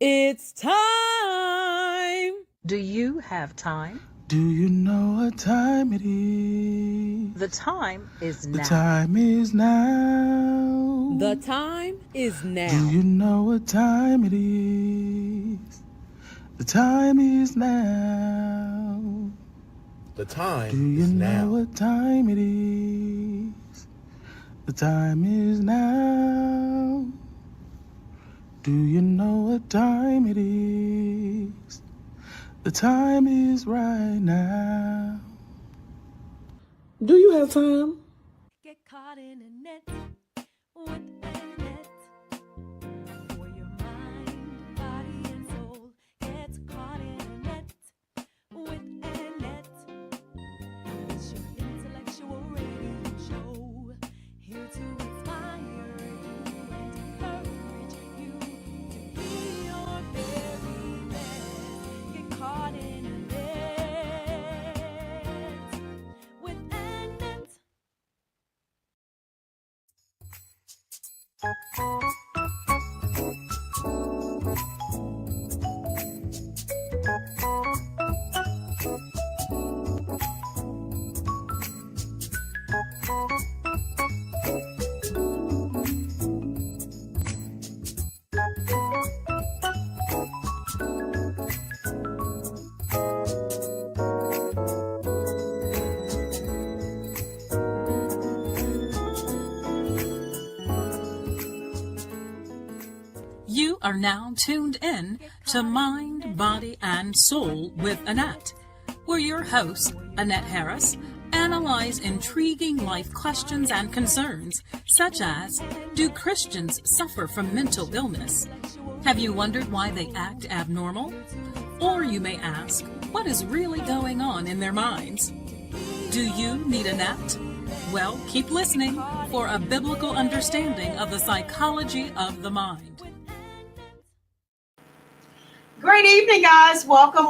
It's time. Do you have time? Do you know what time it is? The time is now. The time is now. The time is now. Do you know what time it is? The time is now. The time Do you is know now. what time it is? The time is now. Do you know what time it is? The time is right now. Do you have time? Get caught in a net with ANet. For your mind, body, and soul. Get caught in a net with ANet. It's your intellectual radio show. Here to inspire you and encourage you to be your very best. Get caught in a net with ANet. You are now tuned in to Mind, Body, and Soul with Annette, where your hosts, Annette Harris, analyze intriguing life questions and concerns, such as, do Christians suffer from mental illness? Have you wondered why they act abnormal? Or you may ask, what is really going on in their minds? Do you need Annette? Well, keep listening for a biblical understanding of the psychology of the mind. Great evening, guys. Welcome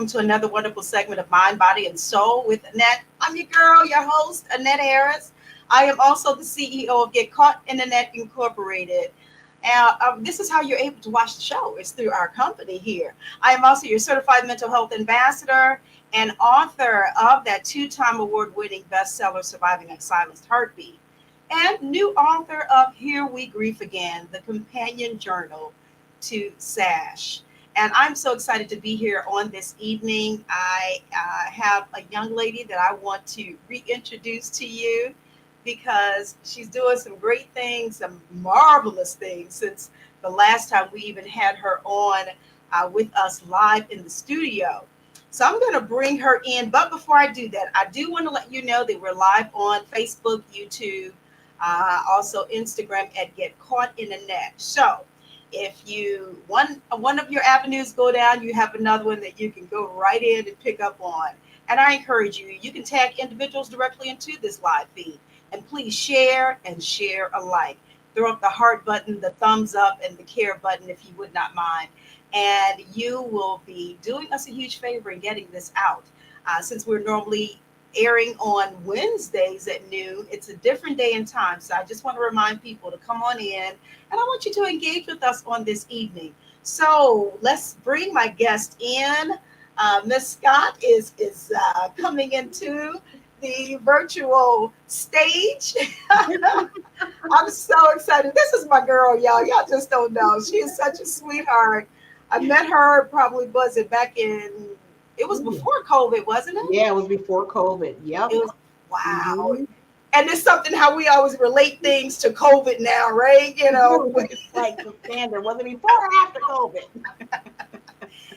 to another wonderful segment of Mind, Body, and Soul with Annette. I'm your girl, your host, Annette Harris. I am also the CEO of GetcaughtinANet Incorporated. This is how you're able to watch the show. It's through our company here. I am also your certified mental health ambassador and author of that 2-time award-winning bestseller, Surviving a Silenced Heartbeat, and new author of Here We Grieve Again, the companion journal to SASH. And I'm so excited to be here on this evening. I have a young lady that I want to reintroduce to you because she's doing some great things, some marvelous things since the last time we even had her on with us live in the studio. So I'm going to bring her in. But before I do that, I do want to let you know that we're live on Facebook, YouTube, also Instagram at GetcaughtinANet. So if you one of your avenues go down, you have another one that you can go right in and pick up on. And I encourage you can tag individuals directly into this live feed. And please share and share alike. Throw up the heart button, the thumbs up, and the care button if you would not mind. And you will be doing us a huge favor in getting this out. Since we're normally airing on Wednesdays at noon, it's a different day and time. So I just want to remind people to come on in. And I want you to engage with us on this evening. So let's bring my guest in. Miss Scott is coming into the virtual stage. I'm so excited. This is my girl, y'all. Y'all just don't know. She is such a sweetheart. I met her probably back in, it was before COVID, wasn't it? Yeah, it was before COVID. Yep. It was, wow. Mm-hmm. And it's something how we always relate things to COVID now, right? You know, it's like the standard. Was it before or after COVID?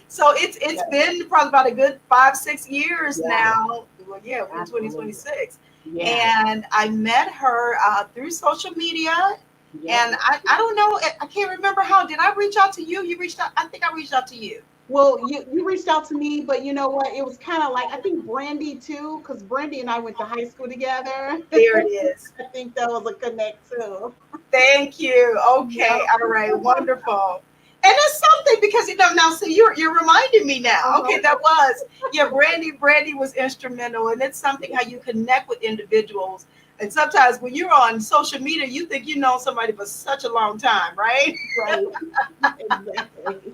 So it's been probably about a good 5-6 years now. Well, yeah, we're 2026. Yeah. And I met her through social media. And I don't know, I can't remember how. Did I reach out to you? You reached out? I think I reached out to you. Well, you reached out to me, but you know what? It was kind of like, I think Brandy too, because Brandy and I went to high school together. There it is. I think that was a connect too. Thank you. Okay. Yep. All right. Wonderful. And it's something because now see you're reminding me now. Okay, that was Brandy was instrumental, and it's something how you connect with individuals. And sometimes when you're on social media, you think you know somebody for such a long time, right? Right. Exactly.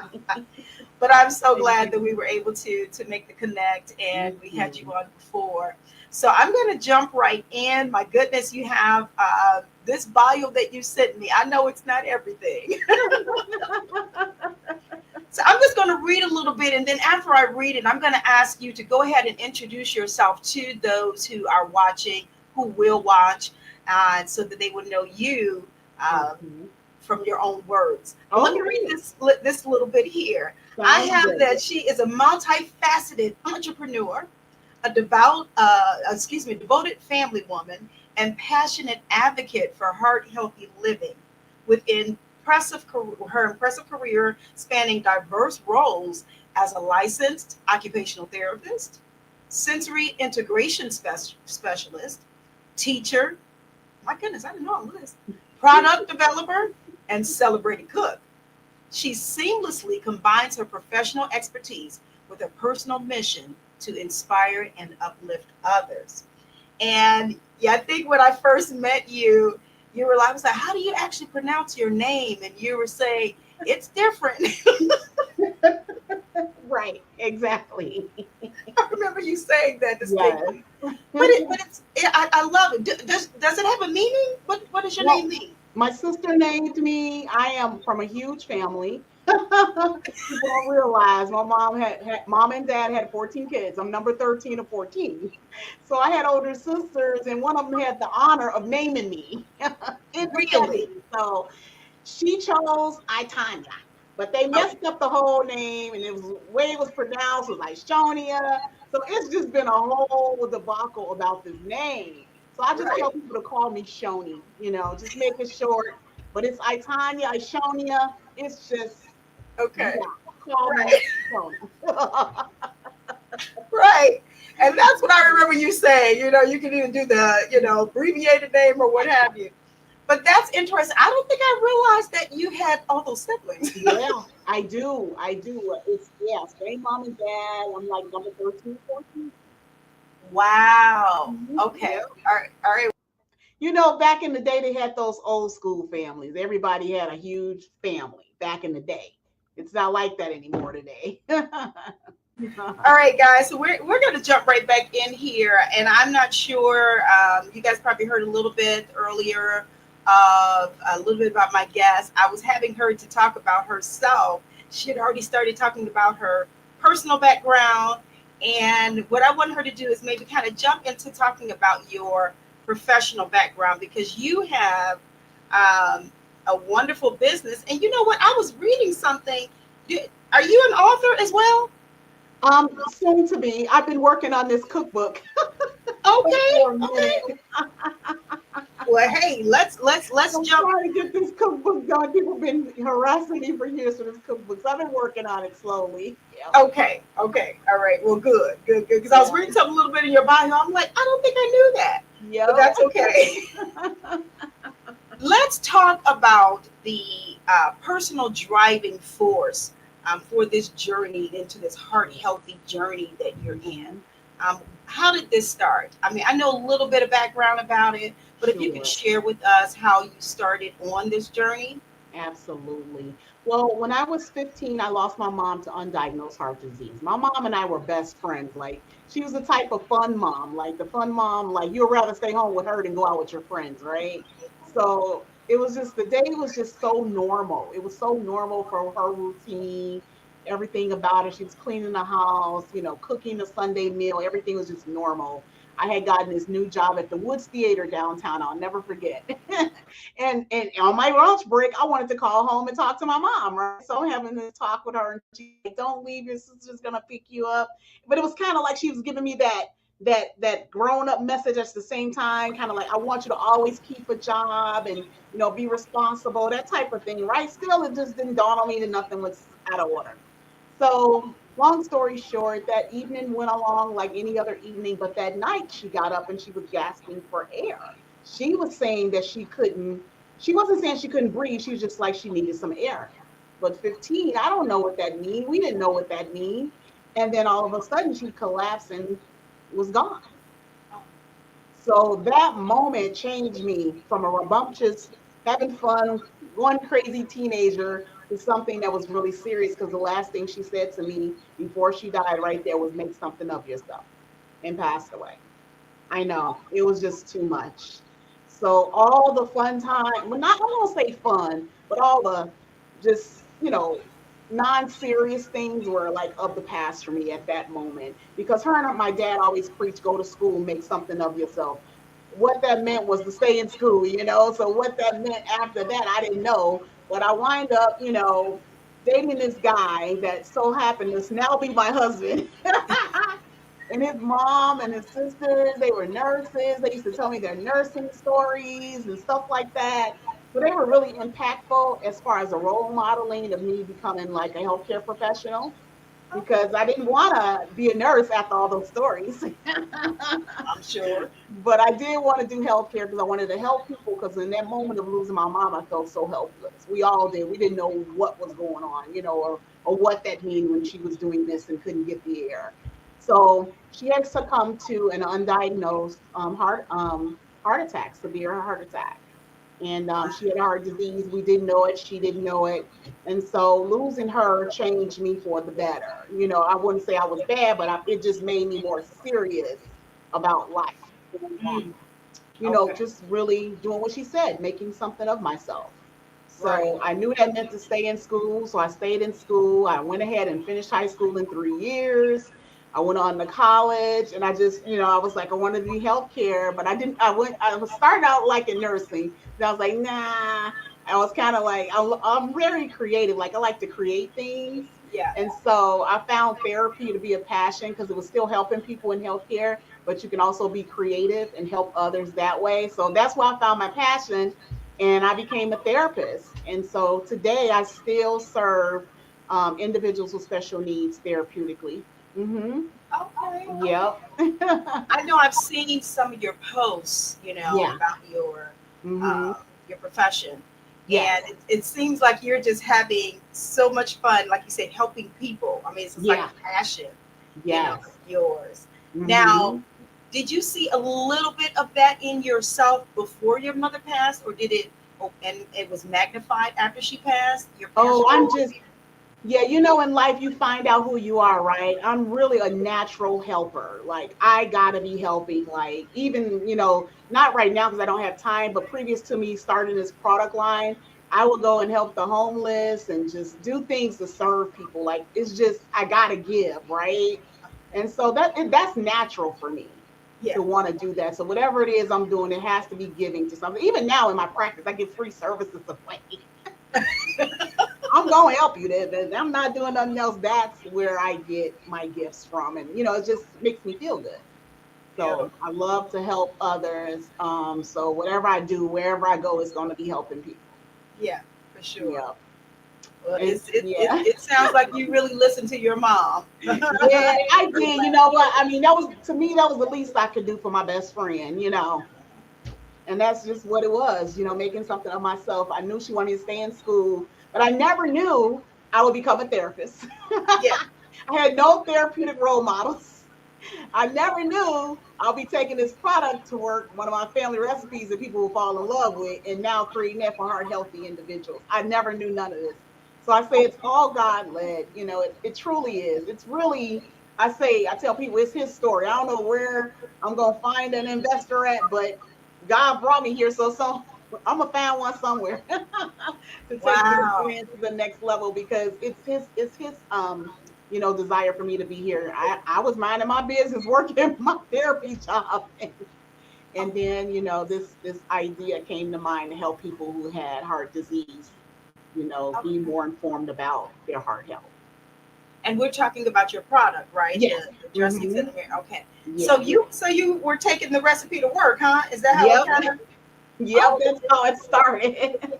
But I'm so glad that we were able to make the connect, and we had you on before. So I'm going to jump right in. My goodness, you have this bio that you sent me. I know it's not everything. So I'm just going to read a little bit, and then after I read it, I'm going to ask you to go ahead and introduce yourself to those who are watching, who will watch, so that they would know you from your own words. Let me read this little bit here. I have that she is a multifaceted entrepreneur, a devoted family woman, and passionate advocate for heart-healthy living, with her impressive career spanning diverse roles as a licensed occupational therapist, sensory integration specialist, teacher. My goodness, I didn't know all this. Product developer and celebrated cook. She seamlessly combines her professional expertise with a personal mission to inspire and uplift others. And yeah, I think when I first met you, I was like, how do you actually pronounce your name? And you were saying, it's different. Right, exactly. I remember you saying that distinctly. Yes. I love it. Does it have a meaning? What does your name mean? My sister named me. I am from a huge family. People don't realize my mom and dad had 14 kids. I'm number 13 of 14. So I had older sisters, and one of them had the honor of naming me. Really? So she chose Itiona, but they messed up the whole name, and the way it was pronounced was like Shonia. So it's just been a whole debacle about this name. So I just tell people to call me Shoni, just make it short. But it's Itiona, Ishonia. It's just okay. Yeah, call me Shoni. Right. And that's what I remember you saying. You can even do the abbreviated name or what have you. But that's interesting. I don't think I realized that you had all those siblings. Yeah, I do. It's same mom and dad. I'm like number 13, 14. Wow. Okay. All right. Back in the day, they had those old school families. Everybody had a huge family back in the day. It's not like that anymore today. All right, guys. So we're going to jump right back in here. And I'm not sure. You guys probably heard a little bit earlier of a little bit about my guest. I was having her to talk about herself. She had already started talking about her personal background. And what I want her to do is maybe kind of jump into talking about your professional background, because you have a wonderful business. And you know what? I was reading something. Are you an author as well? Soon to be. I've been working on this cookbook. Okay. Well, hey, let's I'm jump. trying to get this cookbook done. People have been harassing me for years for this cookbook. So I've been working on it slowly. Yeah. Okay. All right. Well, good. Because I was reading something a little bit in your bio. I'm like, I don't think I knew that. Yeah. But that's okay. Let's talk about the personal driving force for this journey into this heart-healthy journey that you're in. How did this start? I mean, I know a little bit of background about it, but if you could share with us how you started on this journey. Absolutely. Well, when I was 15, I lost my mom to undiagnosed heart disease. My mom and I were best friends. Like, she was the type of fun mom, like you'd rather stay home with her than go out with your friends, right? So it was just, the day was just so normal. It was so normal for her routine, everything about it. She was cleaning the house, cooking a Sunday meal. Everything was just normal. I had gotten this new job at the Woods Theater downtown. I'll never forget. and on my lunch break, I wanted to call home and talk to my mom, right? So I'm having this talk with her, and she's like, don't leave, your sister's going to pick you up. But it was kind of like she was giving me that that grown up message at the same time, kind of like, I want you to always keep a job and, be responsible, that type of thing, right? Still, it just didn't dawn on me that nothing was out of order. So, long story short, that evening went along like any other evening, but that night she got up and she was gasping for air. She was saying that she wasn't saying she couldn't breathe, she was just like she needed some air. But 15, I don't know what that means. We didn't know what that means. And then all of a sudden she collapsed and was gone. So that moment changed me from a rambunctious, having fun, going crazy teenager to something that was really serious, because the last thing she said to me before she died right there was, make something of yourself, and passed away. I know, it was just too much. So all the fun time, well, not, I won't say fun, but all the just, non-serious things were like of the past for me at that moment, because her and my dad always preached, go to school, make something of yourself. What that meant was to stay in school, so what that meant after that, I didn't know. But I wind up, dating this guy that so happened to now be my husband. And his mom and his sisters, they were nurses. They used to tell me their nursing stories and stuff like that. So they were really impactful as far as a role modeling of me becoming like a healthcare professional, because I didn't want to be a nurse after all those stories. I'm sure. But I did want to do healthcare because I wanted to help people, because in that moment of losing my mom, I felt so helpless. We all did. We didn't know what was going on, or what that meant when she was doing this and couldn't get the air. So she had succumbed to an undiagnosed heart attack, severe heart attack. And she had heart disease. We didn't know it. She didn't know it. And so losing her changed me for the better. I wouldn't say I was bad, but it just made me more serious about life. Just really doing what she said, making something of myself. So Right. I knew that meant to stay in school. So I stayed in school. I went ahead and finished high school in 3 years. I went on to college, and I just, I was like, I wanted to do healthcare, but I was started out like in nursing. And I was like, nah. I was kind of like, I'm very creative. Like, I like to create things. Yeah. And so I found therapy to be a passion, because it was still helping people in healthcare, but you can also be creative and help others that way. So that's why I found my passion, and I became a therapist. And so today I still serve individuals with special needs therapeutically. Mm-hmm. Okay. Yep. I know I've seen some of your posts, Yeah. about Mm-hmm. your profession. Yes. And it seems like you're just having so much fun, like you said, helping people. I mean, it's just like Yeah. a passion, Yes. yours. Mhm. Now, did you see a little bit of that in yourself before your mother passed, or did it, and it was magnified after she passed? Your Oh, passion? yeah, in life you find out who you are, right? I'm really a natural helper. Like, I gotta be helping. Like, even, not right now because I don't have time, but previous to me starting this product line, I would go and help the homeless and just do things to serve people. Like, it's just, I gotta give, right? And so that's natural for me Yeah. to want to do that. So whatever it is I'm doing, it has to be giving to something. Even now in my practice, I give free services away. I'm going to help you there. I'm not doing nothing else. That's where I get my gifts from. And, it just makes me feel good. So I love to help others. So whatever I do, wherever I go, is going to be helping people. Yeah, for sure. Yeah. Well, Yeah. it sounds like you really listen to your mom. Yeah, I did. You know what? I mean, to me, that was the least I could do for my best friend, And that's just what it was, making something of myself. I knew she wanted me to stay in school, but I never knew I would become a therapist. Yeah. I had no therapeutic role models. I never knew I'll be taking this product to work, one of my family recipes that people will fall in love with, and now creating that for heart healthy individuals. I never knew none of this. So I say it's all God led. It truly is. It's really, I tell people it's his story. I don't know where I'm going to find an investor at, but God brought me here. So I'm going to find one somewhere to take this brand to the next level, because it's his desire for me to be here. I was minding my business, working my therapy job. And then, this idea came to mind to help people who had heart disease, be more informed about their heart health. And we're talking about your product, right? Yes. The dressings Mhm. in the mirror. Okay. Yeah. So you were taking the recipe to work, huh? Is that how Yep. it kind of? Yep, Oh, that's how it started.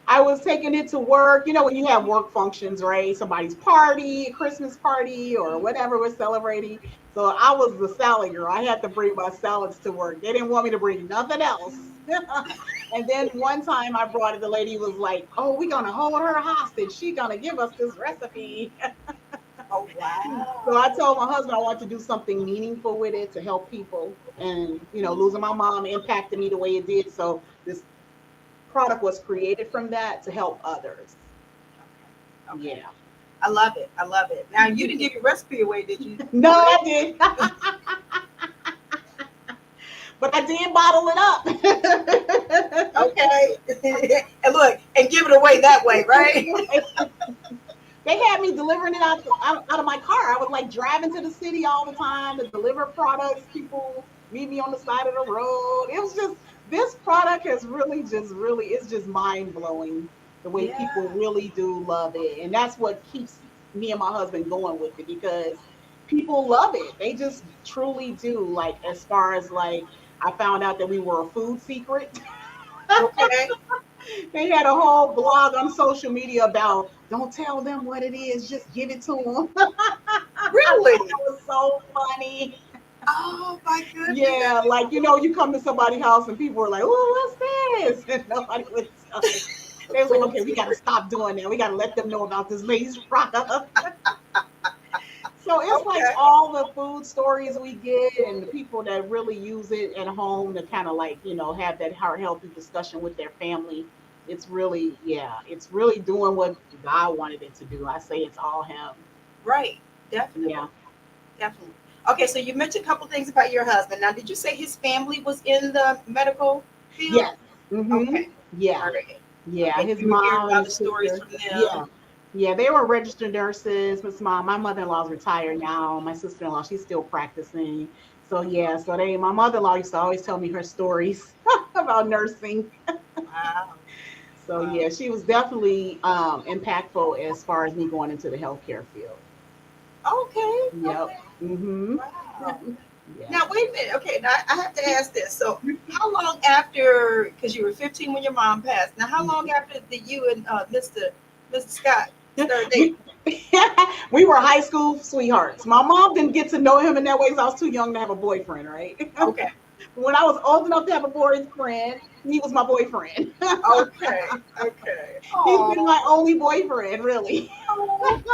I was taking it to work. You know, when you have work functions, right? Somebody's party, a Christmas party, or whatever we're celebrating. So I was the salad girl. I had to bring my salads to work. They didn't want me to bring nothing else. And then one time I brought it, the lady was like, "Oh, we're gonna hold her hostage. She's gonna give us this recipe." oh So I wow. told my husband I want to do something meaningful with it to help people. And losing my mom impacted me the way it did. So this product was created from that to help others. Okay. Yeah. I love it. I love it. Now you didn't give your recipe away, did you? No, I did. But I did bottle it up. Okay. And look, and give it away that way, right? They had me delivering it out of my car. I was like driving to the city all the time to deliver products. People meet me on the side of the road. It was just, this product has it's just mind blowing the way people Yeah. really do love it. And that's what keeps me and my husband going with it, because people love it. They just truly do. Like, as far as like, I found out that we were a food secret. Okay. They had a whole blog on social media about, don't tell them what it is, just give it to them. I thought Really? that was so funny. Oh my goodness. Yeah, like, you come to somebody's house and people are like, oh, what's this? And nobody would tell you. They was like, okay, we got to stop doing that. We got to let them know about this lady's product. So it's like Okay. all the food stories we get and the people that really use it at home to kind of like, have that healthy discussion with their family. It's really, yeah, it's really doing what God wanted it to do. I say it's all Him. Right. Definitely. Yeah. Definitely. Okay, so you mentioned a couple things about your husband. Now, did you say his family was in the medical field? Yes. Mm-hmm. Okay. Yeah. All right. Yeah. Okay. His You were hearing mom and about the his stories sister. from Yeah. them. Yeah, they were registered nurses. My mother-in-law's retired now. My sister-in-law, she's still practicing. So yeah, my mother-in-law used to always tell me her stories about nursing. Wow. So Wow. yeah, she was definitely impactful as far as me going into the healthcare field. Okay. Yep. Okay. Mm-hmm. Wow. Yeah. Now, wait a minute. Okay, now I have to ask this. So, how long after, because you were 15 when your mom passed, now, how long after did you and Mr. Scott start dating? We were high school sweethearts. My mom didn't get to know him in that way because I was too young to have a boyfriend, right? Okay. When I was old enough to have a boyfriend, he was my boyfriend. Okay. Okay. He's been Oh, my only boyfriend, really.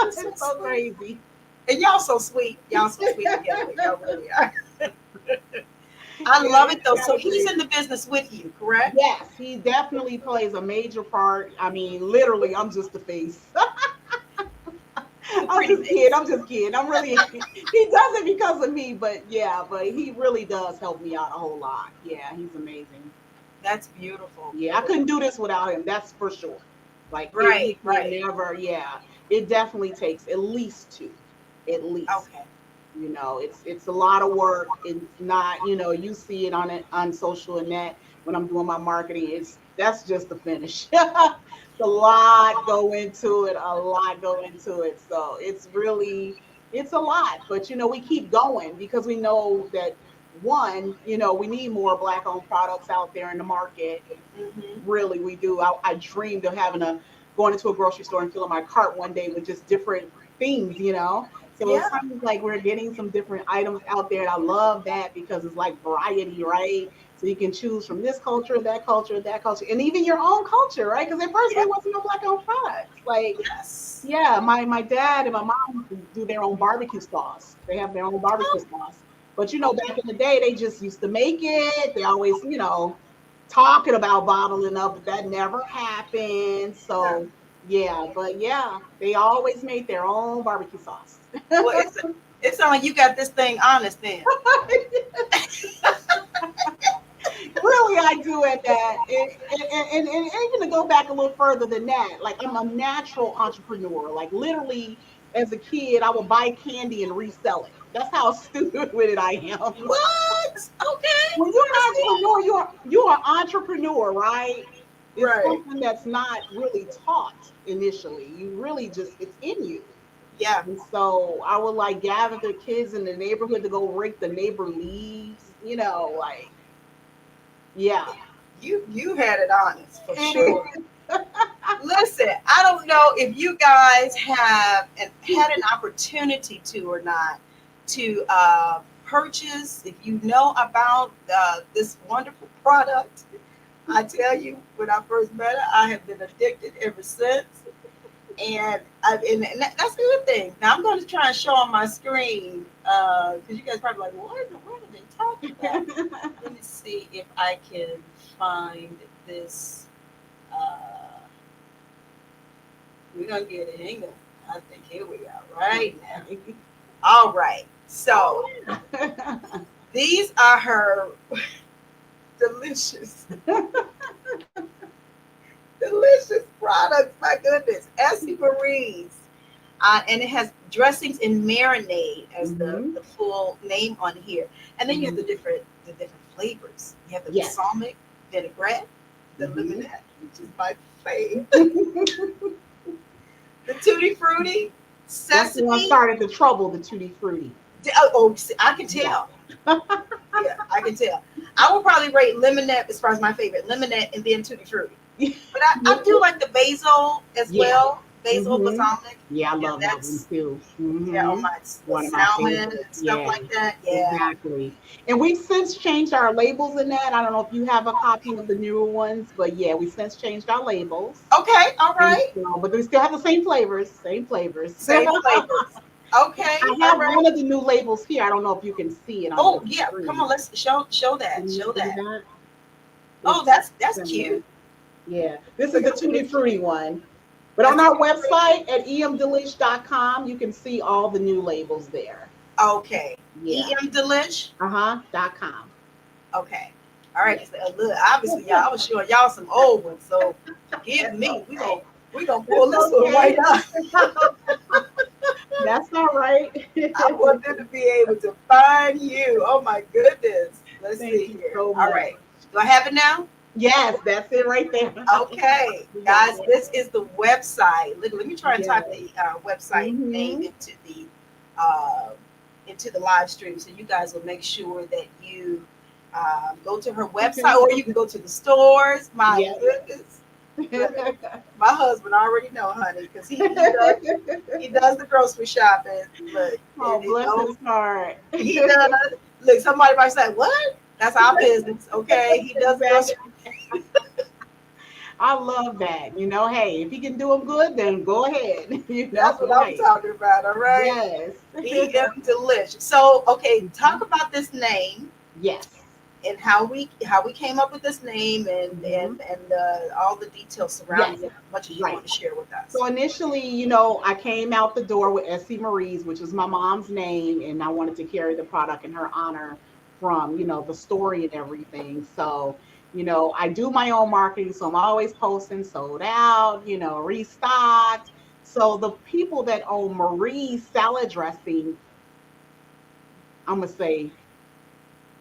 that's so It's so sweet. crazy. And y'all so sweet. Y'all so sweet together. Y'all really are. I love it though. So he's in the business with you, correct? Yes, he definitely plays a major part. I mean, literally, I'm just the face. I'm just kidding. I'm just kidding. I'm really, he does it because of me, but yeah, but he really does help me out a whole lot. Yeah, he's amazing. That's beautiful. Yeah, I couldn't do this without him. That's for sure. Like, Right, we right. never, yeah, it definitely takes at least two, at least. Okay. It's a lot of work. It's not, you see it on social and that when I'm doing my marketing. That's just the finish. It's a lot go into it, a lot go into it. So it's a lot. But we keep going because we know that one, we need more Black owned products out there in the market. Mm-hmm. Really, we do. I dreamed of going into a grocery store and filling my cart one day with just different things. So Yeah. it sounds like we're getting some different items out there. And I love that because it's like variety, right? So you can choose from this culture, that culture, and even your own culture, right? Because at first Yeah. there wasn't no Black owned products. Like, Yes. yeah, my dad and my mom do their own barbecue sauce. They have their own barbecue sauce. But back in the day, they just used to make it. They always, talking about bottling up, but that never happened. Yeah. So yeah, but yeah, they always made their own barbecue sauce. Well, it sounds like you got this thing honest then. Really, I do at that. And even to go back a little further than that, like, I'm a natural entrepreneur. Like, literally, as a kid, I would buy candy and resell it. That's how stupid with it I am. What? Okay. When you're an entrepreneur, you're an entrepreneur, right? It's Right. something that's not really taught initially. You really just, it's in you. Yeah. And so I would like gather the kids in the neighborhood to go rake the neighbor leaves, like, yeah. You had it honest for sure. Listen, I don't know if you guys have had an opportunity to or not to purchase. If you know about this wonderful product, I tell you, when I first met her, I have been addicted ever since. And that's a good thing. Now I'm going to try and show on my screen because you guys probably like, what in the world are they talking about? Let me see if I can find this. We're gonna get it. Hang on. I think here we are right now. All right. So these are her delicious products. My goodness, Essie Marie's, and it has dressings in marinade as the full name on here. And then you have the different flavors. You have the balsamic vinaigrette, the lemonade, which is my favorite. The Tutti Frutti, sesame. That's when I started the trouble, the Tutti Frutti. I can tell. Yeah, I can tell. I would probably rate lemonade as far as my favorite. Lemonade and then Tutti Frutti. But I do like the basil as well. Basil balsamic. Yeah, I love that one too. Yeah, on my salmon and stuff like that. Yeah. Exactly. And we've since changed our labels in that. I don't know if you have a copy of the newer ones, but yeah, we since changed our labels. Okay, all right. But we still have the same flavors. Okay. I have one of the new labels here. I don't know if you can see it. Oh yeah, come on, let's show that. Show that. Oh, that's cute. Yeah, this is the Tutti Frutti one. But on our website at emdelish.com, you can see all the new labels there. Okay. Yeah. emdelish? .com. Okay. All right. Look, obviously, y'all, I was showing y'all some old ones, so forgive me. We gonna pull this one right up. That's all right. I want them to be able to find you. Oh my goodness. Let's see here. All right. Do I have it now? Yes, that's it right there. Okay, guys, this is the website. Let me try and type the website name into the live stream, so you guys will make sure that you go to her website, or you can go to the stores. My goodness, my husband already know, honey, because he does the grocery shopping. But bless his heart. He does. Look, somebody might say, "What?" That's our business, okay? He does that. I love that. Hey, if he can do them good, then go ahead. That's what I'm talking about, all right? Yes. Delish. So, okay, talk about this name. Yes. And how we came up with this name and all the details surrounding it, as much as you want to share with us. So initially, I came out the door with Essie Marie's, which was my mom's name, and I wanted to carry the product in her honor from, the story and everything. So, I do my own marketing. So I'm always posting sold out, restocked. So the people that own Marie's salad dressing, I'm going to say,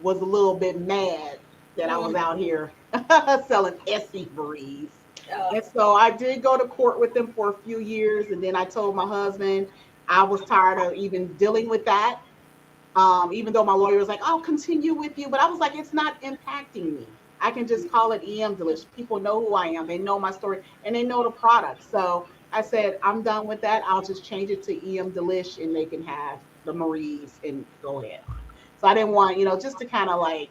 was a little bit mad that I was out here selling Essie Marie's. And so I did go to court with them for a few years. And then I told my husband I was tired of even dealing with that. Even though my lawyer was like, I'll continue with you. But I was like, it's not impacting me. I can just call it EM Delish. People know who I am. They know my story and they know the product. So I said, I'm done with that. I'll just change it to EM Delish and they can have the Marie's and go ahead. So I didn't want, just to kind of like,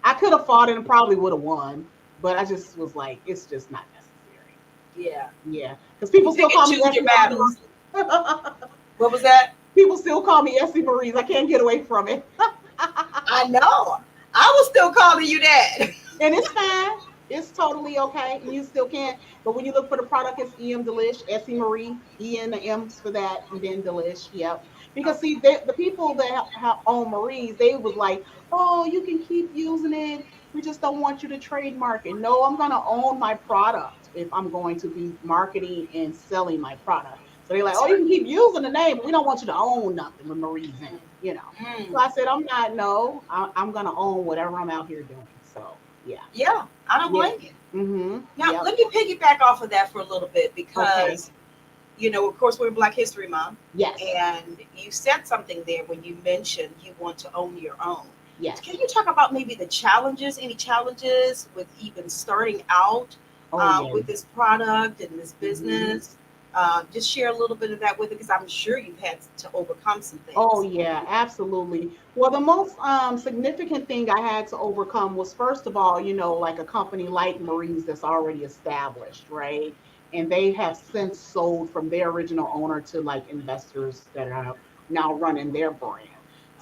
I could have fought it and probably would have won. But I just was like, it's just not necessary. Yeah. Yeah. Because people still call me Essie Marie's. What was that? People still call me Essie Marie's. I can't get away from it. I know. I was still calling you that. And it's fine. It's totally okay. You still can't. But when you look for the product, it's EM Delish, Essie Marie, E and the M's for that, and then Delish. Yep. Because see, the people that own Marie's, they was like, oh, you can keep using it. We just don't want you to trademark it. No, I'm going to own my product if I'm going to be marketing and selling my product. So they're like, oh, you can keep using the name, but we don't want you to own nothing with Marie's in it, So I said, I'm going to own whatever I'm out here doing. So, yeah. Yeah, I don't blame you. Mm-hmm. Now, let me piggyback off of that for a little bit because, of course, we're Black History Month, Yes. and you said something there when you mentioned you want to own your own. Yes. Can you talk about maybe the challenges, any challenges with even starting out Oh, yeah. with this product and this business? Just share a little bit of that with it, because I'm sure you've had to overcome some things. Oh, yeah, absolutely. Well, the most significant thing I had to overcome was, first of all, like a company like Marie's that's already established, right? And they have since sold from their original owner to like investors that are now running their brand.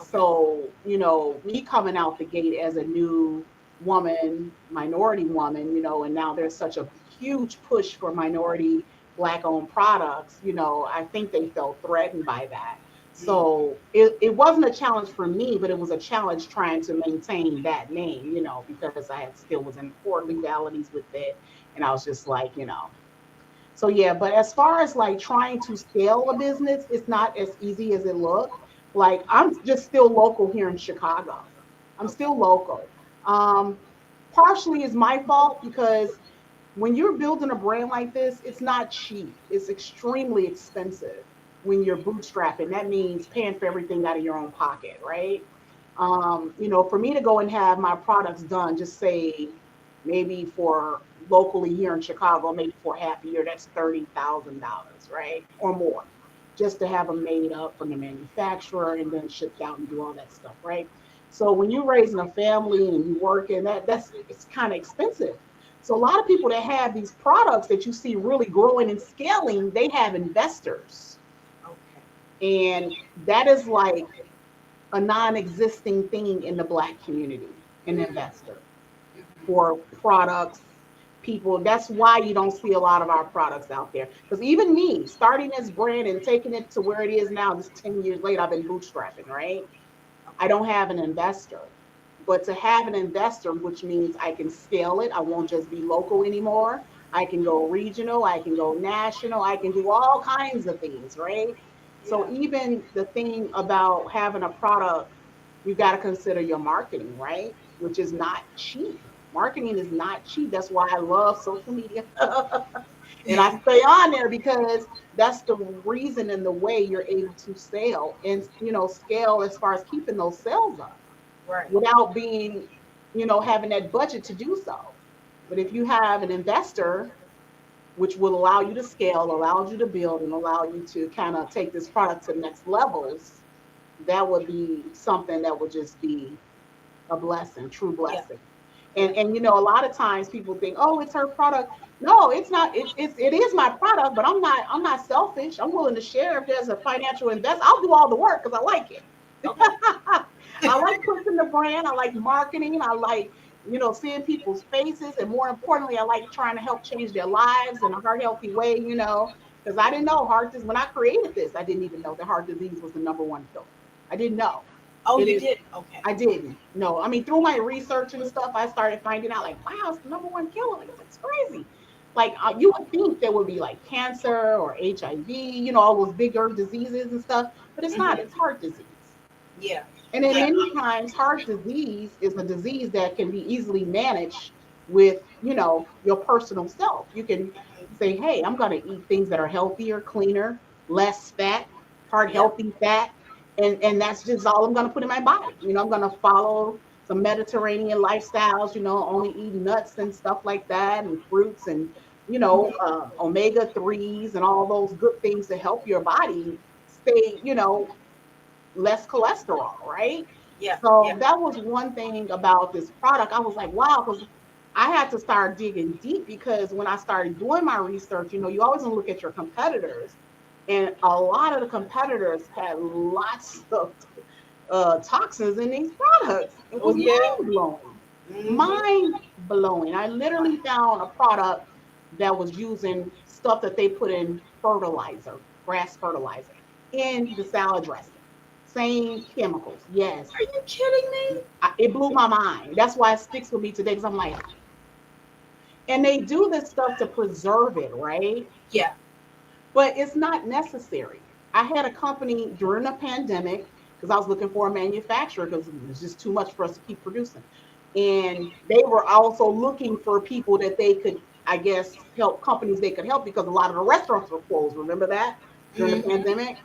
So, me coming out the gate as a new woman, minority woman, and now there's such a huge push for minority Black owned products, I think they felt threatened by that. So it wasn't a challenge for me, but it was a challenge trying to maintain that name, because I had still was in court legalities with it. And I was just like, So yeah, but as far as like trying to scale a business, it's not as easy as it looked. Like I'm just still local here in Chicago. I'm still local. Partially is my fault because when you're building a brand like this, it's not cheap. It's extremely expensive when you're bootstrapping. That means paying for everything out of your own pocket, right? For me to go and have my products done, just say maybe for locally here in Chicago, maybe for half a year, that's $30,000, right? Or more, just to have them made up from the manufacturer and then shipped out and do all that stuff, right? So when you're raising a family and you work in that's it's kind of expensive. So a lot of people that have these products that you see really growing and scaling, they have investors. And that is like a non-existing thing in the Black community, an investor for products, people. That's why you don't see a lot of our products out there. Because even me, starting this brand and taking it to where it is now, just 10 years later, I've been bootstrapping, right? I don't have an investor. But to have an investor, which means I can scale it, I won't just be local anymore. I can go regional, I can go national, I can do all kinds of things, right? So even the thing about having a product, you got to consider your marketing, right? Which is not cheap. Marketing is not cheap. That's why I love social media. And I stay on there because that's the reason and the way you're able to sell and, scale as far as keeping those sales up. Right. Without being, having that budget to do so. But if you have an investor, which will allow you to scale, allows you to build, and allow you to kind of take this product to the next levels, that would be something that would just be a blessing, true blessing. Yeah. And a lot of times people think, oh, it's her product. No, it's not. It is my product, but I'm not selfish. I'm willing to share if there's a financial investment. I'll do all the work because I like it. Okay. I like pushing the brand. I like marketing. I like, seeing people's faces. And more importantly, I like trying to help change their lives in a heart healthy way, because I didn't know heart disease. When I created this, I didn't even know that heart disease was the #1 killer. I didn't know. Oh, you did? Okay. I didn't. No, I mean, through my research and stuff, I started finding out like, wow, it's the #1 killer. Like, that's crazy. Like you would think there would be like cancer or HIV, all those bigger diseases and stuff, but it's not. It's heart disease. Yeah. And then many times heart disease is a disease that can be easily managed with, your personal self. You can say, hey, I'm going to eat things that are healthier, cleaner, less fat, heart healthy fat. And that's just all I'm going to put in my body. I'm going to follow some Mediterranean lifestyles, only eat nuts and stuff like that and fruits and, omega-3s and all those good things to help your body stay, less cholesterol, right? Yeah. So that was one thing about this product. I was like, wow, because I had to start digging deep because when I started doing my research, you always want to look at your competitors. And a lot of the competitors had lots of toxins in these products. It was mind-blowing. Mind-blowing. I literally found a product that was using stuff that they put in fertilizer, grass fertilizer, in the salad dressing. Same chemicals, yes. Are you kidding me? It blew my mind. That's why it sticks with me today, because I'm like, and they do this stuff to preserve it, right? Yeah. But it's not necessary. I had a company during the pandemic, because I was looking for a manufacturer because it was just too much for us to keep producing. And they were also looking for people that I guess, help companies they could help because a lot of the restaurants were closed. Remember that during the pandemic?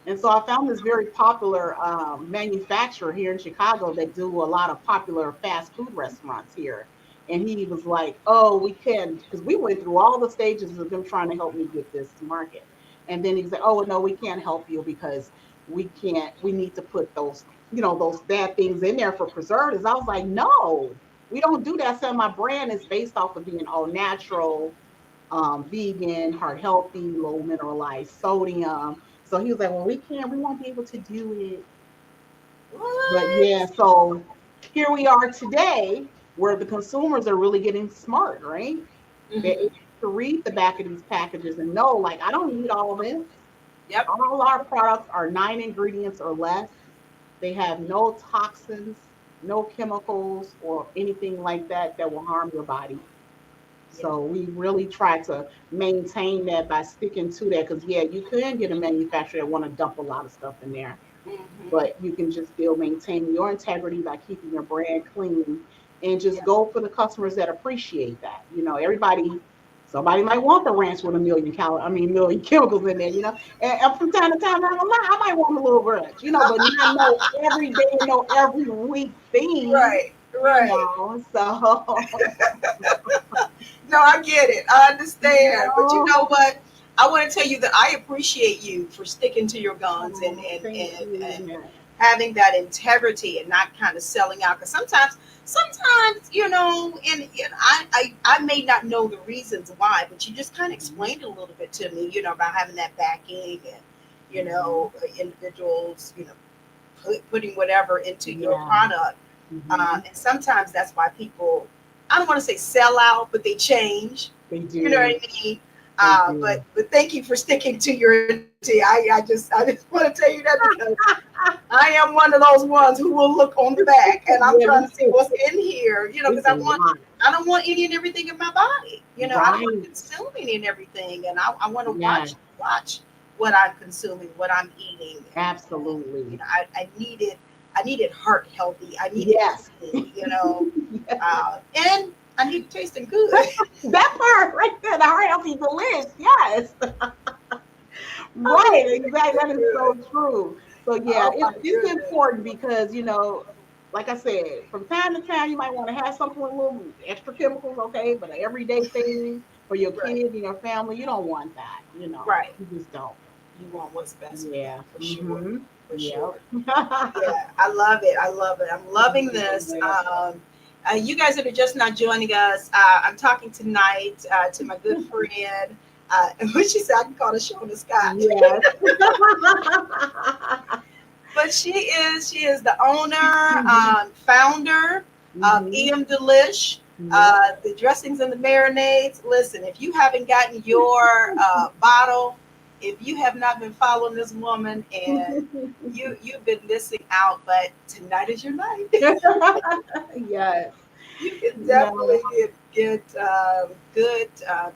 And so I found this very popular manufacturer here in Chicago that do a lot of popular fast food restaurants here. And he was like, "Oh, we can," because we went through all the stages of them trying to help me get this to market. And then he said, "Oh, no, we can't help you because we can't. We need to put those, those bad things in there for preservatives." I was like, "No, we don't do that." So my brand is based off of being all natural, vegan, heart healthy, low mineralized sodium. So he was like, "Well, we won't be able to do it." But What? yeah, so here we are today where the consumers are really getting smart, right? They're able to read the back of these packages and know, like, I don't need all of this. Yep. All our products are 9 ingredients or less. They have no toxins, no chemicals, or anything like that that will harm your body. So we really try to maintain that by sticking to that. Because yeah, you can get a manufacturer that want to dump a lot of stuff in there, but you can just still maintain your integrity by keeping your brand clean and just go for the customers that appreciate that. Somebody might want the ranch with a million chemicals in there, and from time to time, not gonna lie, I might want a little ranch, but not no every day, no every week thing, Right, right. so. No, I get it. I understand. But you No. know what? I want to tell you that I appreciate you for sticking to your guns and, and, Thank and, and you. having that integrity and not kind of selling out. Because sometimes, I may not know the reasons why, but you just kind of explained it a little bit to me, about having that backing and, individuals, putting whatever into your product. And sometimes that's why people, I don't want to say sell out, but they change. They do. You know what I mean? But thank you for sticking to your identity. I just want to tell you that because I am one of those ones who will look on the back and I'm trying to see what's in here, because I don't want any and everything in my body. I don't want to consume any and everything, and I want to watch what I'm consuming, what I'm eating. Absolutely. I need it. I need it heart healthy. I need it clean, and I need it tasting good. That part right there, the heart healthy Delish, yes. Right, exactly. That is so true. So yeah, it's important because like I said, from time to time you might want to have something with a little extra chemicals, okay, but an everyday thing for your kids and your family, you don't want that, Right. You just don't. You want what's best for sure. For Yep. sure. Yeah, I love it. I love it. I'm loving this. You guys that are just not joining us, I'm talking tonight to my good friend, what she said, I can call her Itiona Scott. Yes. But she is the owner, founder of Delish, the dressings and the marinades. Listen, if you haven't gotten your bottle, if you have not been following this woman, and you've been missing out, but tonight is your night. Yes. You can definitely get good,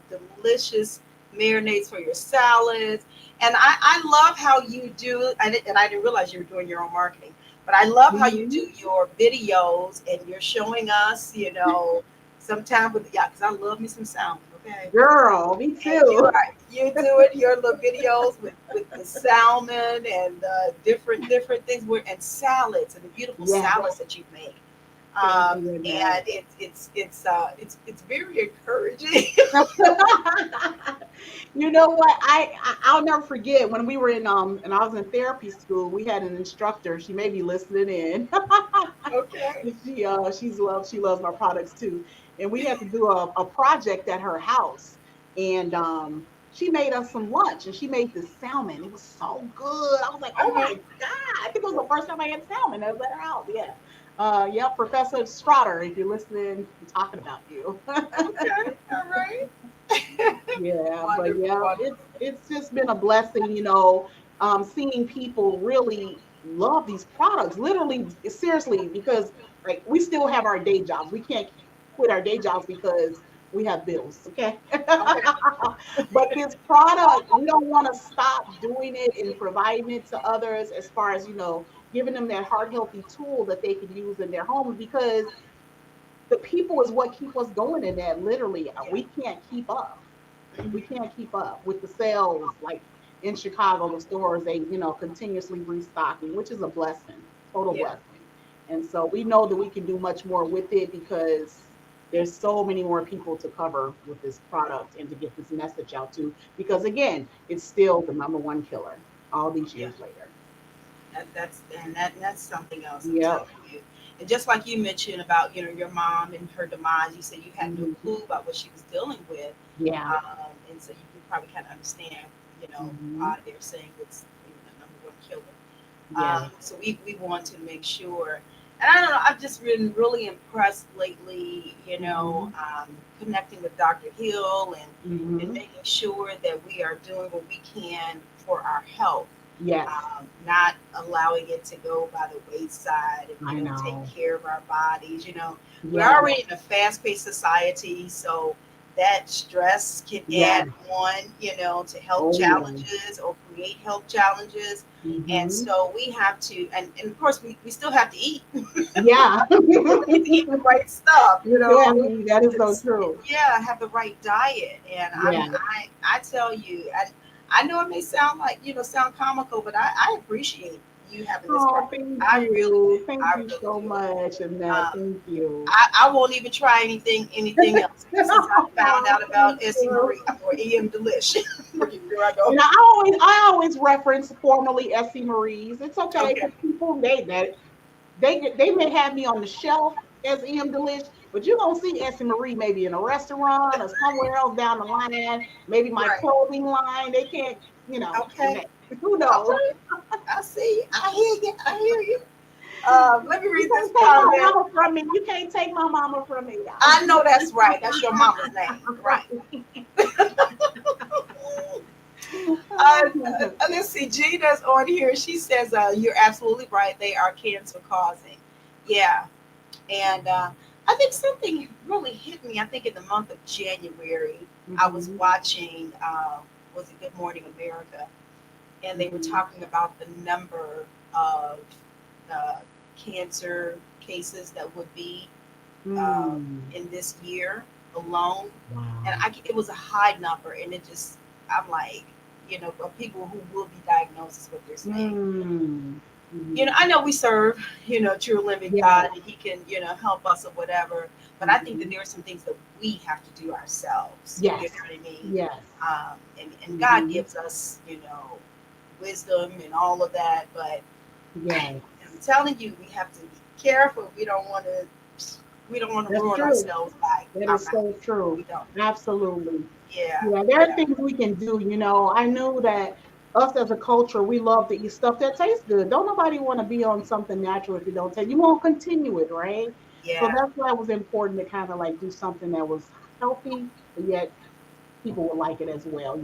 delicious marinades for your salads. And I love how you do, and I didn't realize you were doing your own marketing, but I love how you do your videos and you're showing us, sometime because I love me some sound. Okay. Girl, me too. You do it, your little videos with the salmon and different things and salads and the beautiful salads that you've made. And it's very encouraging. You know what? I'll never forget when we were and I was in therapy school. We had an instructor. She may be listening in. Okay. She loves my products too. And we had to do a project at her house, and she made us some lunch, and she made this salmon. It was so good. I was like, oh my God! I think it was the first time I had salmon. I was at her house. Yeah. Professor Strotter, if you're listening, I'm talking about you. Okay, all right. Yeah, Wonderful. but it's just been a blessing, seeing people really love these products. Literally, seriously, because like we still have our day jobs. We can't quit our day jobs because we have bills, okay? But this product, we don't want to stop doing it and providing it to others as far as, giving them that heart healthy tool that they can use in their homes, because the people is what keep us going in that. Literally, we can't keep up. We can't keep up with the sales. Like in Chicago, the stores, they, continuously restocking, which is a blessing, total Yeah. blessing. And so we know that we can do much more with it because there's so many more people to cover with this product and to get this message out to. Because again, it's still the number one killer all these Yeah. years later. That's something else. I'm Yeah. telling you. And just like you mentioned about your mom and her demise, you said you had no Mhm. clue about what she was dealing with, Yeah. and so you can probably kind of understand, Mhm. why they're saying it's the number one killer. Yeah. So we want to make sure, and I don't know, I've just been really impressed lately, connecting with Dr. Hill and Mhm. making sure that we are doing what we can for our health, Yes. not allowing it to go by the wayside, and I we don't take know. care of our bodies. We're Yeah. already in a fast-paced society, so that stress can Yeah. add on, to health Oh, yeah. challenges or create health challenges. And Mhm. so we have to, and of course, we still have to eat. Yeah. We need to eat the right stuff, Yeah, that is so true. Yeah, have the right diet. And Yeah. I tell you, I know it may sound like, sound comical, but I appreciate you having this Oh, conversation. thank I really do. you. Thank I you really so do. much, Annette. Um, Thank you. I won't even try anything else since I found out about Thank Essie you. Marie or EM Delish. Here I go. And I always reference formally Essie Marie's. It's okay Okay. because people they may have me on the shelf as EM Delish, but you're gonna see Essie Marie maybe in a restaurant or somewhere else down the line, maybe my Right. clothing line. They can't, Okay. who knows? Okay. I see. I hear you. I hear you. Let me You read this can't take my comment. mama from me. You can't take my mama from me, I know that's right. That's your mama's name. Right. Let's see. Gina's on here. She says, you're absolutely right. They are cancer causing. Yeah. And I think something really hit me. I think in the month of January, I was watching, was it Good Morning America? And they were talking about the number of cancer cases that would be in this year alone. Wow. And it was a high number. And it just, I'm like, of people who will be diagnosed is what they're saying. I know we serve, true living God, and He can, help us or whatever. But I think that there are some things that we have to do ourselves. Yes. You know what I mean? Yes. And God gives us, wisdom and all of that. But I'm telling you, we have to be careful. We don't want to ruin ourselves by That our is so mouth. true. We don't. Absolutely. Yeah. Yeah, there are things we can do. I know that us as a culture, we love to eat stuff that tastes good. Don't nobody want to be on something natural if you don't taste. You won't continue it, right? Yeah. So that's why it was important to kind of like do something that was healthy, but yet people would like it as well,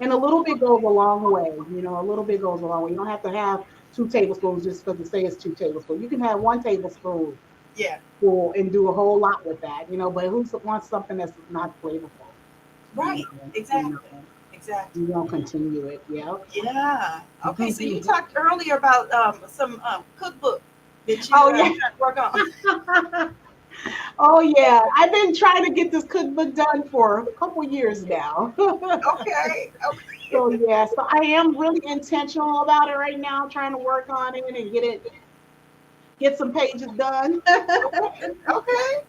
And a little bit goes a long way, a little bit goes a long way. You don't have to have 2 tablespoons just because it says 2 tablespoons. You can have 1 tablespoon Yeah. and do a whole lot with that, but who wants something that's not flavorful? Right. Exactly. Exactly. You don't continue it. Yeah. Yeah. Okay. So you talked earlier about some cookbook that you Oh, trying to work on. Oh yeah. I've been trying to get this cookbook done for a couple years now. Okay. So yeah. So I am really intentional about it right now, trying to work on it and get some pages done. Okay. All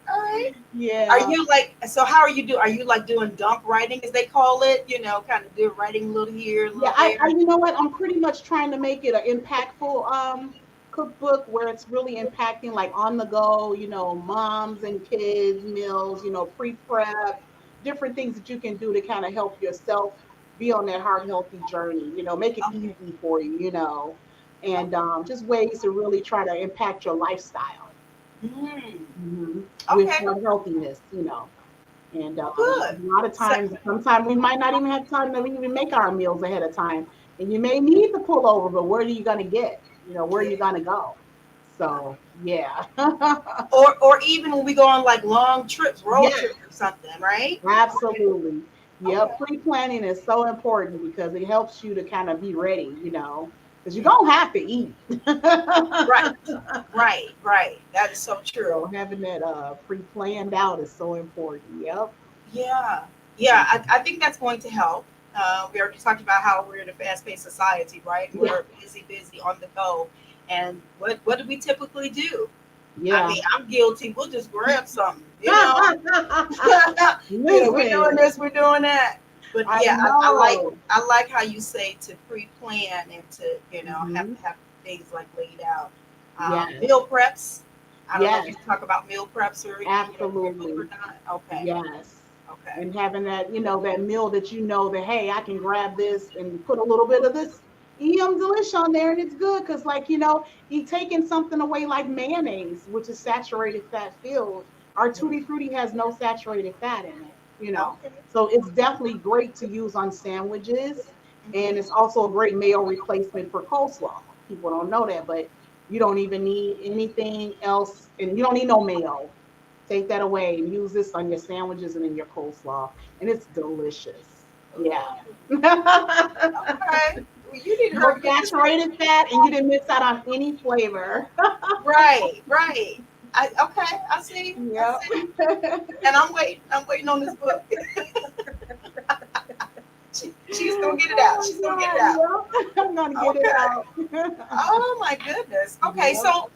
right. Yeah. Are you like, so how are you doing? Are you like doing dump writing, as they call it? Kind of do writing a little here, a little Yeah, there. you know what? I'm pretty much trying to make it an impactful cookbook where it's really impacting, like on the go, moms and kids meals, pre-prep, different things that you can do to kind of help yourself be on that heart healthy journey, make it Okay. easy for you, and just ways to really try to impact your lifestyle with Okay. heart healthiness, And Good. a lot of times, sometimes we might not even have time to even make our meals ahead of time. And you may need to pull over, but where are you going to get? Where are you going to go? So, yeah. Or even when we go on like long trips, road trips or something, right? Absolutely. Yep. Okay. Pre-planning is so important because it helps you to kind of be ready, because you're gonna have to eat. Right, right. That is so true. So having that pre-planned out is so important. Yep. Yeah, yeah. I think that's going to help. We already talked about how we're in a fast-paced society, right? Yeah. We're busy on the go. And what do we typically do? Yeah. I mean, I'm guilty. We'll just grab something, you know. Yeah, we're doing this, we're doing that. But yeah, I like how you say to pre-plan and to have things like laid out. Yes. Meal preps. I don't know Yes. if you talk about meal preps or Absolutely. or not. Okay. Yes. Okay. And having that, that meal that that, hey, I can grab this and put a little bit of this Delish on there and it's good because, you taking something away like mayonnaise, which is saturated fat filled. Our Tutti Frutti has no saturated fat in it. Okay. So it's definitely great to use on sandwiches. And it's also a great mayo replacement for coleslaw. People don't know that, but you don't even need anything else, and you don't need no mayo. Take that away and use this on your sandwiches and in your coleslaw, and it's delicious. Yeah. Okay. Well, you need to No hurry get this- saturated fat, and you didn't miss out on any flavor. Right. I see. Yep. I see. And I'm waiting on this book. She's gonna get it out. She's gonna get it out. I'm gonna get it out. Oh my goodness. Okay, Yep. so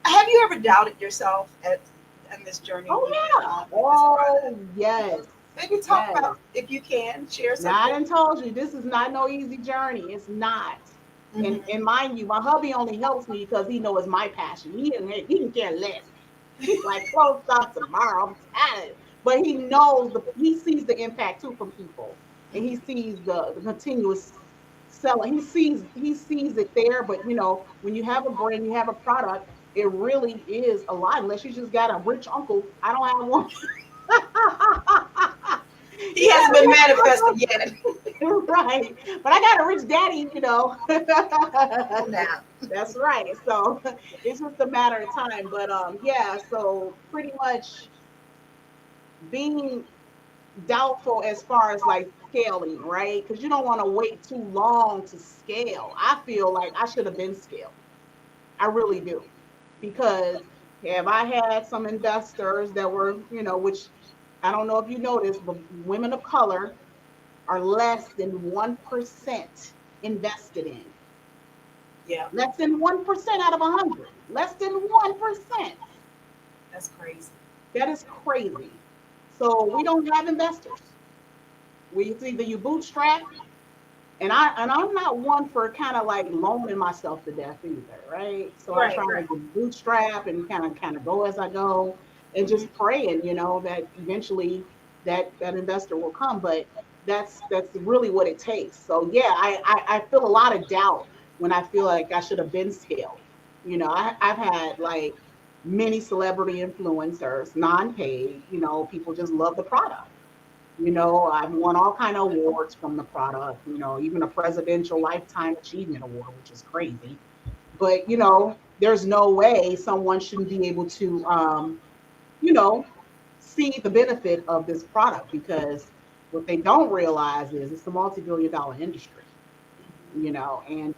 have you ever doubted yourself in this journey? Oh yeah. with this product? Yes. Maybe talk Yes. about, if you can, share Now, I something. done told you this is not no easy journey. It's not. Mhm. And mind you, my hubby only helps me because he knows it's my passion. He can care less. He's like, close up tomorrow. I'm tired. But he sees the impact too from people. And he sees the continuous selling. He sees it there. But when you have a brand, you have a product, it really is a lot, unless you just got a rich uncle. I don't have one. He hasn't been manifested yet. Right. But I got a rich daddy, Now. That's right. So it's just a matter of time. But yeah, so pretty much being doubtful as far as like scaling, right? Because you don't want to wait too long to scale. I feel like I should have been scaled. I really do. Because have I had some investors that were, which I don't know if you noticed, but women of color are less than 1% invested in. Yeah, Less than 1% out of 100. Less than 1%. that's crazy. That is crazy. So we don't have investors. It's either you bootstrap, and I'm not one for kind of like loaning myself to death either, right? So I Right, try right. to bootstrap and kind of go as I go, and just praying, that eventually that investor will come. But that's really what it takes. So yeah, I feel a lot of doubt when I feel like I should have been scaled. I've had like many celebrity influencers, non-paid, people just love the product. I've won all kind of awards from the product, even a presidential lifetime achievement award, which is crazy. But, there's no way someone shouldn't be able to, you know, see the benefit of this product, because what they don't realize is it's a multi-billion dollar industry, and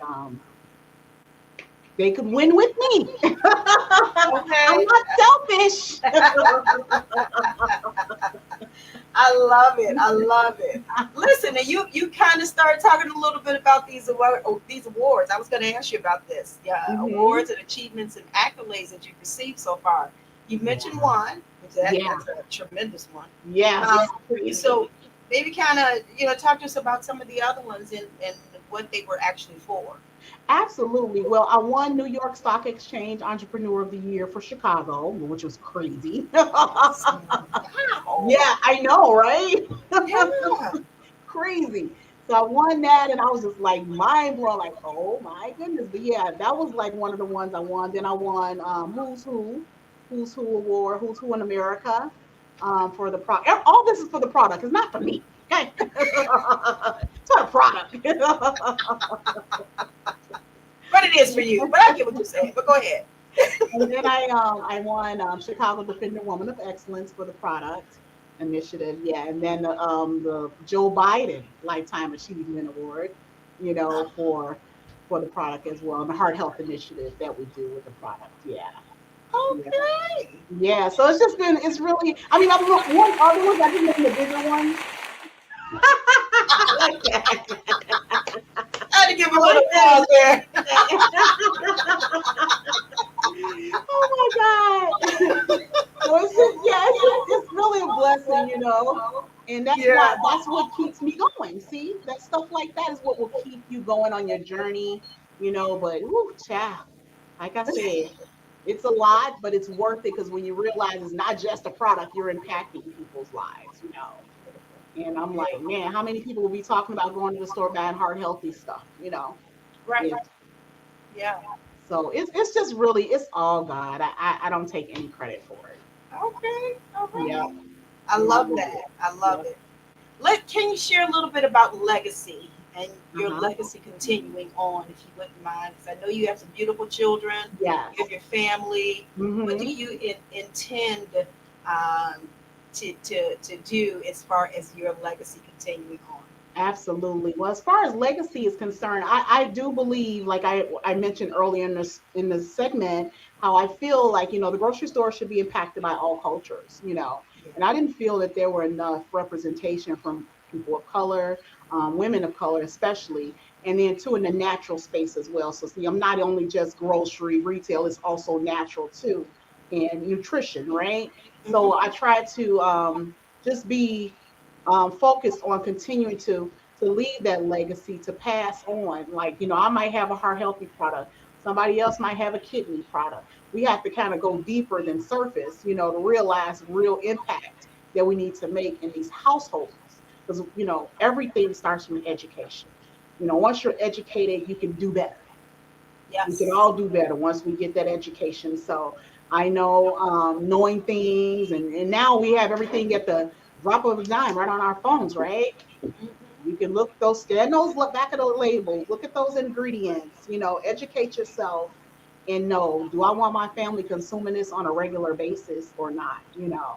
they could win with me. I'm not selfish. I love it. I love it. Listen, and you kind of started talking a little bit about these awards. I was going to ask you about this. Yeah, Mhm. awards and achievements and accolades that you've received so far. You mentioned one, which that's a tremendous one. Yeah. So maybe kind of talk to us about some of the other ones and what they were actually for. Absolutely. Well, I won New York Stock Exchange Entrepreneur of the Year for Chicago, which was crazy. Wow. Yeah, I know, right? Yeah. Crazy. So I won that, and I was just like mind blown, like, oh my goodness. But yeah, that was like one of the ones I won. Then I won Who's Who Award, Who's Who in America, for the product. All this is for the product. It's not for me. Okay. It's for the product. But it is for you. But I get what you're saying. But go ahead. And then I won Chicago Defender Woman of Excellence for the product initiative. Yeah, and then the Joe Biden Lifetime Achievement Award, for for the product as well, and the heart health initiative that we do with the product. Yeah. Okay. Yeah. So it's just been, it's really, I mean, I've one other ones, I just named the bigger ones. I like that. I had to give a little pause there. Oh my God. So it's just, yeah, it's really a blessing, you know. And that's Yeah. that's what keeps me going. See, that stuff like that is what will keep you going on your journey, you know. But whoo, child, like I said, it's a lot, but it's worth it because when you realize it's not just a product, you're impacting people's lives, you know. And I'm like, man, how many people will be talking about going to the store buying heart healthy stuff, you know? Right. Yeah. Yeah. So it's just really, it's all God. I don't take any credit for it. Okay. All right. Yeah. I love that. I love it. Can you share a little bit about legacy and your legacy continuing on, if you wouldn't mind? Because I know you have some beautiful children. Yes. You have your family. What do you intend to do as far as your legacy continuing on? Absolutely. Well, as far as legacy is concerned, I do believe, like I mentioned earlier in this segment, how I feel like, you know, the grocery store should be impacted by all cultures, you know. And I didn't feel that there were enough representation from people of color, women of color especially, and then too in the natural space as well. So see, I'm not only just grocery retail, it's also natural too, and nutrition, right? So I try to just be focused on continuing to leave that legacy to pass on. Like, you know, I might have a heart healthy product, somebody else might have a kidney product. We have to kind of go deeper than surface, you know, to realize real impact that we need to make in these households. Because, you know, everything starts from education. You know, once you're educated, you can do better. Yes. We can all do better once we get that education. So I know knowing things, and now we have everything at the drop of a dime right on our phones, right? You can scan those back of the labels, look at those ingredients, you know, educate yourself and know, do I want my family consuming this on a regular basis or not? You know,